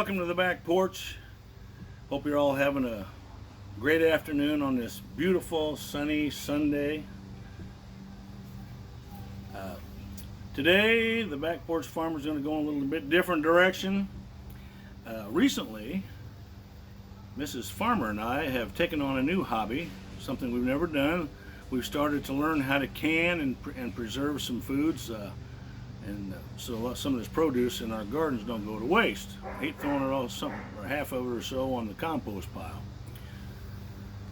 welcome to the back porch. Hope you're all having a great afternoon on this beautiful sunny Sunday. Today, the back porch farmer is going to go in a little bit different direction. Recently, Mrs. Farmer and I have taken on a new hobby, something we've never done. We've started to learn how to can and preserve some foods, so some of this produce in our gardens don't go to waste. I hate throwing it all, some or half of it or so, on the compost pile.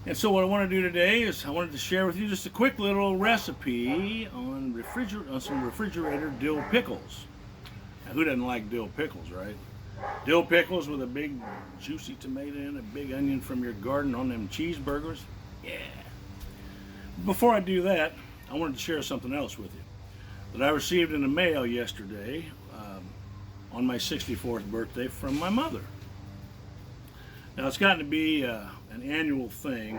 And so what I want to do today is I wanted to share with you just a quick little recipe on some refrigerator dill pickles. Now, who doesn't like dill pickles, right? Dill pickles with a big juicy tomato and a big onion from your garden on them cheeseburgers. Yeah. Before I do that, I wanted to share something else with you that I received in the mail yesterday on my 64th birthday from my mother. Now, it's gotten to be an annual thing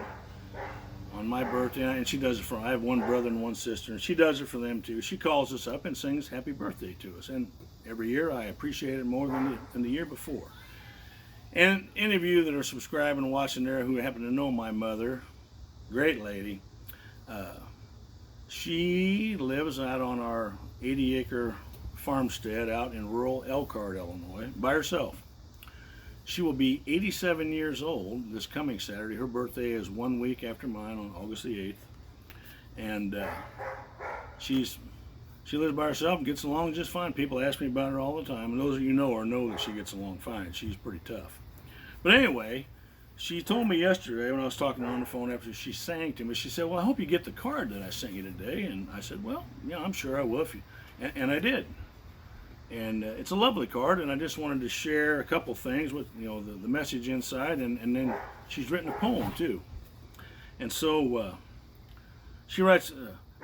on my birthday, and she does it for, I have one brother and one sister, and she does it for them too. She calls us up and sings happy birthday to us, and every year I appreciate it more than the year before. And any of you that are subscribing and watching there who happen to know my mother, great lady, she lives out on our 80-acre farmstead out in rural Elkhart, Illinois, by herself. She will be 87 years old this coming Saturday. Her birthday is 1 week after mine on August the 8th. And she lives by herself and gets along just fine. People ask me about her all the time, and those of you know her know that she gets along fine. She's pretty tough. But anyway, she told me yesterday when I was talking on the phone after she sang to me, she said, well, I hope you get the card that I sent you today. And I said, well, yeah, I'm sure I will. If you, and I did. And it's a lovely card, and I just wanted to share a couple things with, the message inside, and then she's written a poem too. And so she writes,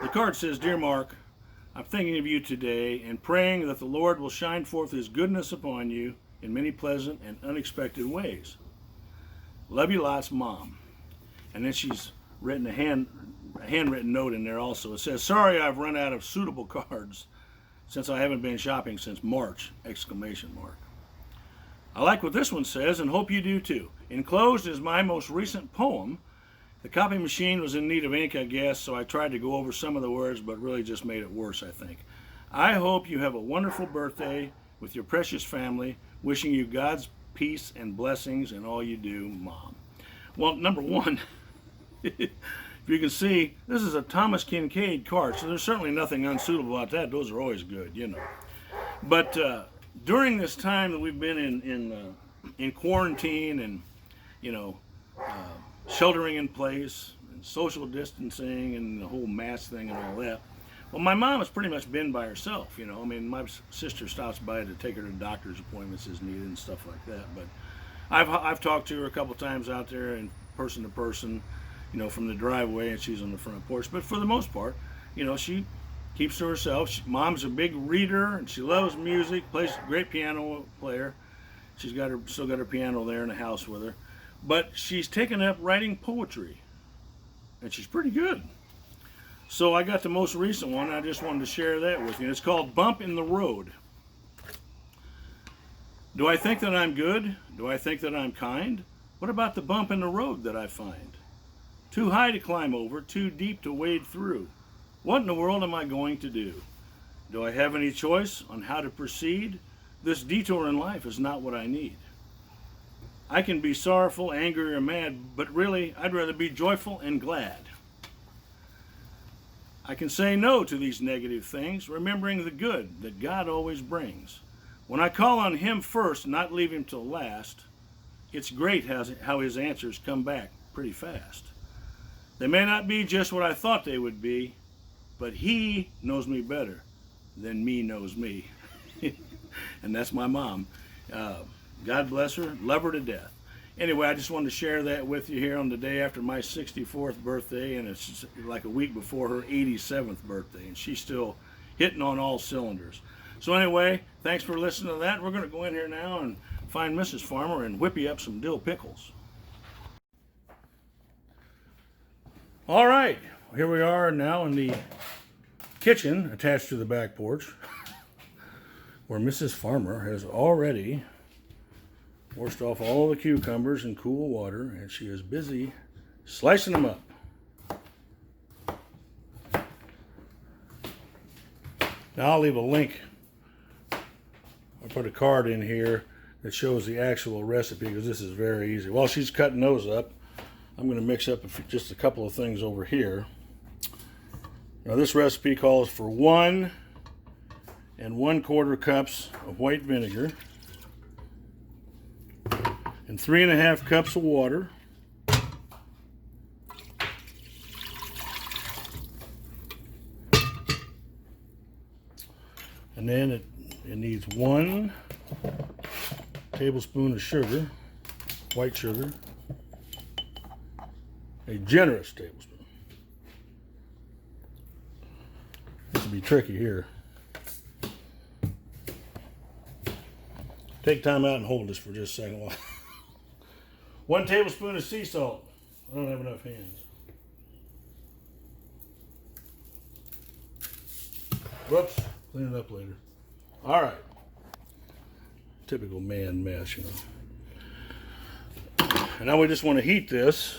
the card says, Dear Mark, I'm thinking of you today and praying that the Lord will shine forth his goodness upon you in many pleasant and unexpected ways. Love you lots, Mom. And then she's written a handwritten note in there also. It says, sorry I've run out of suitable cards since I haven't been shopping since March, ! I like what this one says and hope you do too. Enclosed is my most recent poem. The copy machine was in need of ink, I guess, so I tried to go over some of the words, but really just made it worse, I think. I hope you have a wonderful birthday with your precious family. Wishing you God's peace and blessings in all you do, Mom. Well, number one, if you can see, this is a Thomas Kincaid card, so there's certainly nothing unsuitable about that. Those are always good, But during this time that we've been in quarantine and, sheltering in place and social distancing and the whole mask thing and all that, well, my mom has pretty much been by herself, my sister stops by to take her to doctor's appointments as needed and stuff like that. But I've talked to her a couple times out there and person to person, from the driveway, and she's on the front porch. But for the most part, she keeps to herself. Mom's a big reader, and she loves music, plays a great piano player. She's still got her piano there in the house with her. But she's taken up writing poetry, and she's pretty good. So I got the most recent one. I just wanted to share that with you. It's called Bump in the Road. Do I think that I'm good? Do I think that I'm kind? What about the bump in the road that I find? Too high to climb over, too deep to wade through. What in the world am I going to do? Do I have any choice on how to proceed? This detour in life is not what I need. I can be sorrowful, angry, or mad, but really, I'd rather be joyful and glad. I can say no to these negative things, remembering the good that God always brings. When I call on him first, not leave him till last, it's great how his answers come back pretty fast. They may not be just what I thought they would be, but he knows me better than me knows me. And that's my mom. God bless her, love her to death. Anyway, I just wanted to share that with you here on the day after my 64th birthday, and it's like a week before her 87th birthday, and she's still hitting on all cylinders. So anyway, thanks for listening to that. We're going to go in here now and find Mrs. Farmer and whip you up some dill pickles. All right, here we are now in the kitchen attached to the back porch where Mrs. Farmer has already Washed off all the cucumbers in cool water, and she is busy slicing them up. Now I'll leave a link. I'll put a card in here that shows the actual recipe because this is very easy. While she's cutting those up, I'm going to mix up just a couple of things over here. Now this recipe calls for 1 1/4 cups of white vinegar and 3 1/2 cups of water. And then it needs 1 tablespoon of sugar, white sugar, a generous tablespoon. This will be tricky here. Take time out and hold this for just a second. 1 tablespoon of sea salt. I don't have enough hands. Whoops, clean it up later. All right. Typical man mess, you know. And now we just want to heat this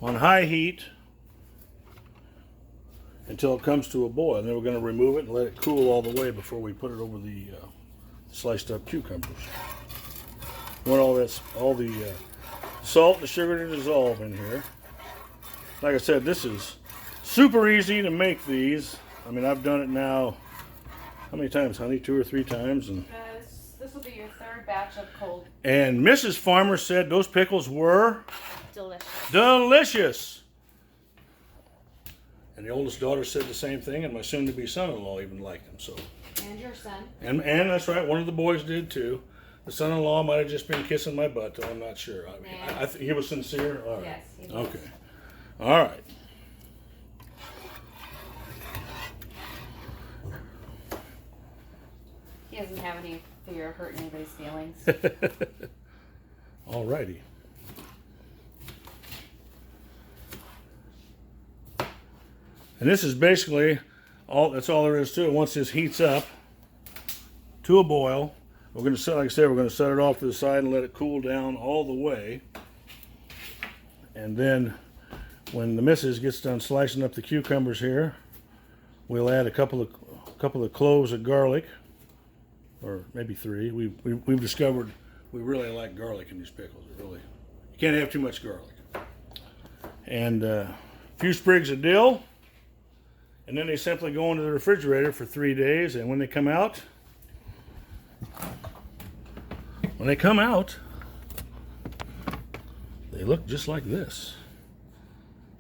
on high heat until it comes to a boil. And then we're going to remove it and let it cool all the way before we put it over the sliced up cucumbers. We want all the salt and the sugar to dissolve in here. Like I said, this is super easy to make these. I mean, I've done it now. How many times, honey? 2 or 3 times? And this will be your 3rd batch of cold. And Mrs. Farmer said those pickles were delicious. Delicious. And the oldest daughter said the same thing, and my soon-to-be son-in-law even liked them. So. And your son. And that's right. One of the boys did too. The son-in-law might have just been kissing my butt, though. I'm not sure. I mean, he was sincere. All right. Yes, he was. Okay. All right. He doesn't have any fear of hurting anybody's feelings. All righty. And this is basically that's all there is to it. Once this heats up to a boil, we're going to set, like I said, we're going to set it off to the side and let it cool down all the way. And then when the missus gets done slicing up the cucumbers here, we'll add a couple of cloves of garlic, or maybe 3. We've discovered we really like garlic in these pickles. You can't have too much garlic. And a few sprigs of dill. And then they simply go into the refrigerator for 3 days. And when they come out, they look just like this.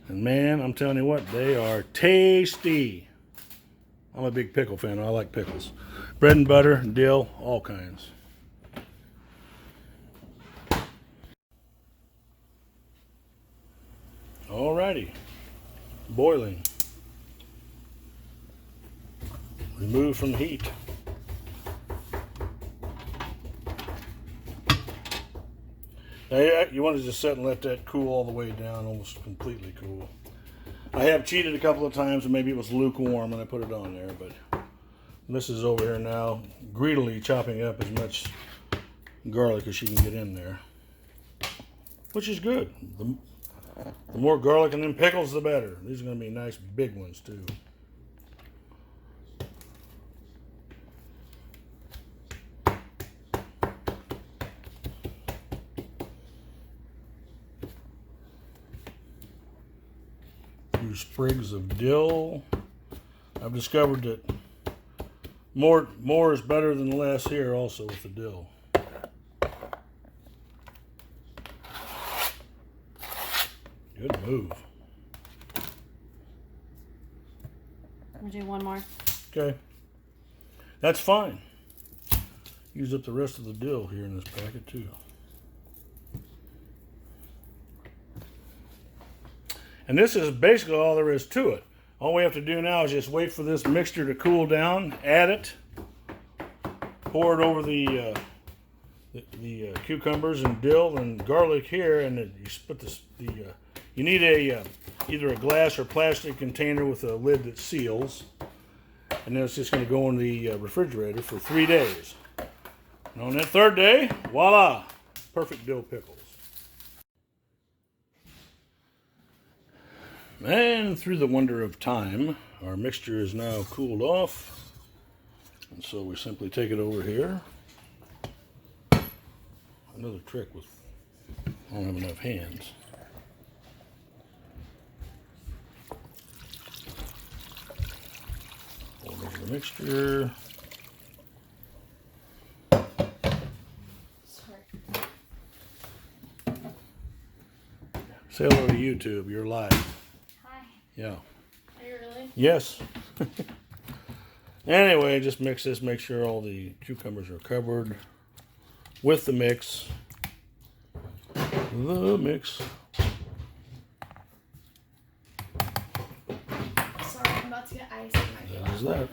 And man, I'm telling you what, they are tasty. I'm a big pickle fan. I like pickles. Bread and butter, dill, all kinds. Alrighty. Boiling. Remove from the heat. Now, you want to just set and let that cool all the way down, almost completely cool. I have cheated a couple of times, and maybe it was lukewarm when I put it on there, but this is over here now, greedily chopping up as much garlic as she can get in there, which is good. The more garlic in them pickles, the better. These are going to be nice big ones, too. Sprigs of dill. I've discovered that more is better than less here also with the dill. Good move. We'll do one more. Okay. That's fine. Use up the rest of the dill here in this packet too. And this is basically all there is to it. All we have to do now is just wait for this mixture to cool down, add it, pour it over the cucumbers and dill and garlic here, and then you put you need either a glass or plastic container with a lid that seals, and then it's just going to go in the refrigerator for 3 days. And on that third day, voila, perfect dill pickles. And through the wonder of time, our mixture is now cooled off. And so we simply take it over here. Another trick with, I don't have enough hands. Pour over the mixture. Sorry. Say hello to YouTube, you're live. Hi. Yeah. Are you really? Yes. Anyway, just mix this, make sure all the cucumbers are covered with the mix. The mix. Sorry, I'm about to get ice in my That is that.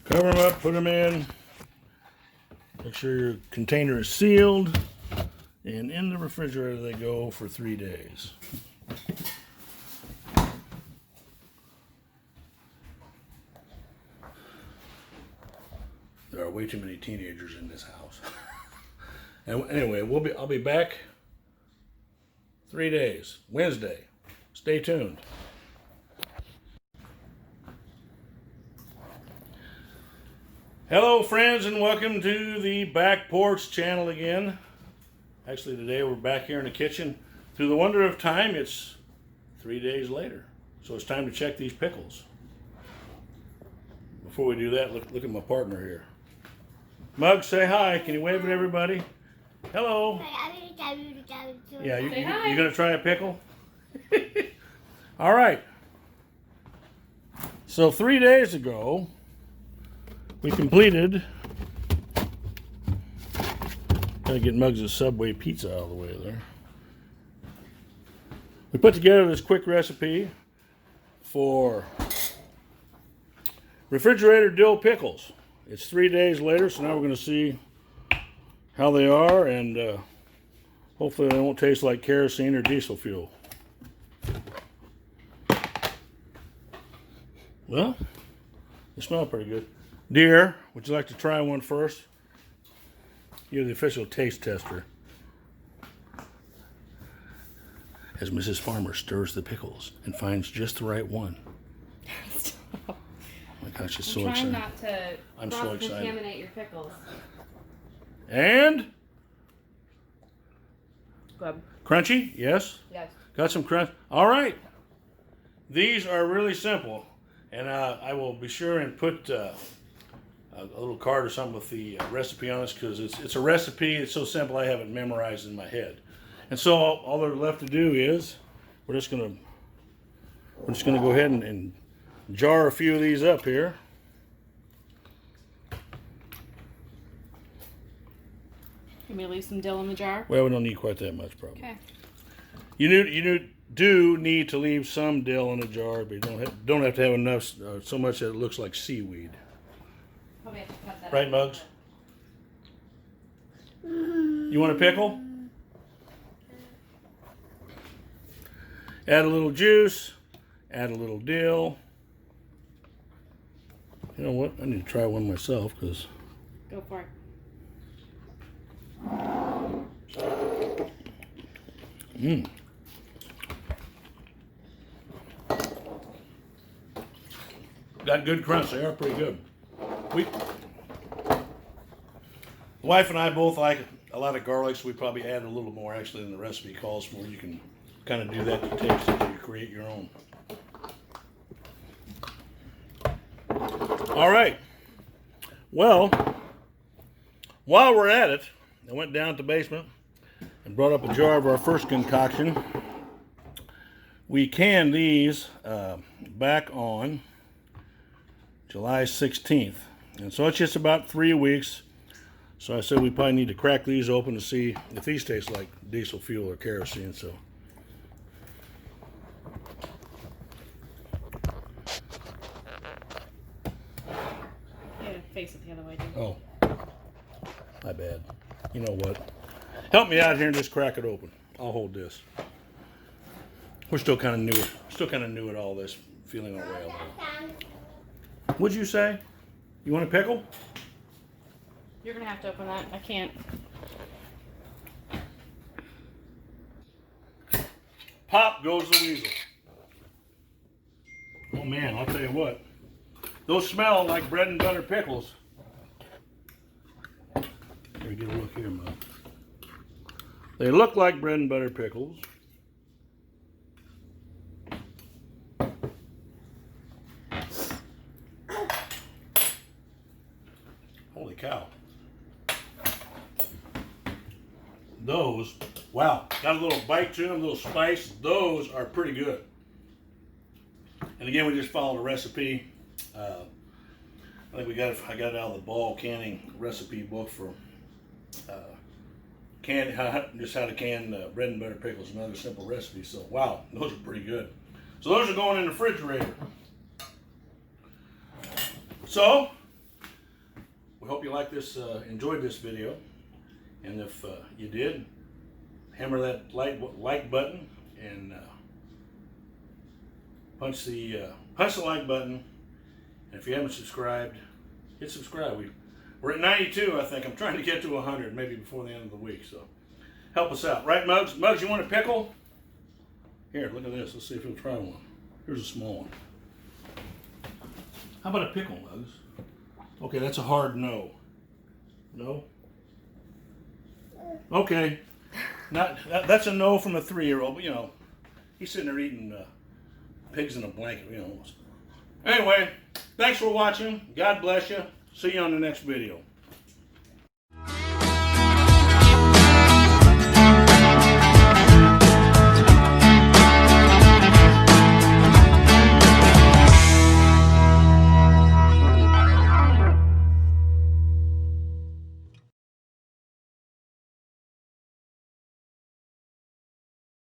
Cover them up, put them in. Make sure your container is sealed. And in the refrigerator they go for 3 days. There are way too many teenagers in this house. And anyway, I'll be back 3 days, Wednesday. Stay tuned. Hello friends, and welcome to the Back Porch channel again. Actually today we're back here in the kitchen. Through the wonder of time, it's 3 days later. So it's time to check these pickles. Before we do that, look at my partner here. Mug, say hi. Can you wave at everybody? Hello. Yeah, you gonna try a pickle? All right. So 3 days ago, we completed. Gotta get Muggs' Subway pizza out of the way there. We put together this quick recipe for refrigerator dill pickles. It's 3 days later, so now we're gonna see how they are, and hopefully they won't taste like kerosene or diesel fuel. Well, they smell pretty good. Dear, would you like to try one first? You're the official taste tester. As Mrs. Farmer stirs the pickles and finds just the right one. Oh my gosh, it's so exciting. Not to I'm so excited. Contaminate your pickles. And Good. crunchy, yes? Yes. Got some crunch. All right. These are really simple. And I will be sure and put a little card or something with the recipe on this, because it's a recipe. It's so simple I have it memorized in my head. And so all there's left to do is we're just gonna go ahead and jar a few of these up here. Can we leave some dill in the jar? Well, we don't need quite that much, probably. Okay. You do need to leave some dill in a jar, but you don't have to have enough so much that it looks like seaweed. Probably have to cut that Right, out. Muggs? You want a pickle? Add a little juice. Add a little dill. You know what? I need to try one myself, because Go for it. Got good crunch. They are pretty good. The wife and I both like a lot of garlic, so we probably add a little more actually than the recipe calls for. You can kind of do that to taste until you create your own. All right. Well, while we're at it, I went down to the basement and brought up a jar of our first concoction. We canned these back on July 16th. And so it's just about 3 weeks. So I said we probably need to crack these open to see if these taste like diesel fuel or kerosene. So Yeah, face it the other way, dude. oh, my bad. You know what? Help me out here and just crack it open. I'll hold this. We're still kind of new. Still kind of new at all this. Feeling our way along. What'd you say? You want a pickle? You're gonna have to open that. I can't. Pop goes the weasel. Oh man, I'll tell you what. Those smell like bread and butter pickles. Here, get a look here, Mom. They look like bread and butter pickles. Holy cow. Those, wow, got a little bite to them, a little spice. Those are pretty good. And again, we just followed a recipe. I think I got it out of the Ball canning recipe book for just how to can bread and butter pickles. Another simple recipe. So wow, those are pretty good. So those are going in the refrigerator. So we hope you like this, enjoyed this video, and if you did, hammer that like button and punch the like button. And if you haven't subscribed, hit subscribe. We're at 92, I think. I'm trying to get to 100, maybe before the end of the week. So help us out, right, Muggs? Muggs, you want a pickle? Here, look at this. Let's see if he'll try one. Here's a small one. How about a pickle, Muggs? Okay, that's a hard no. No? Okay. That's a no from a 3-year-old, but you know, he's sitting there eating pigs in a blanket, you know. Anyway, thanks for watching. God bless you. See you on the next video.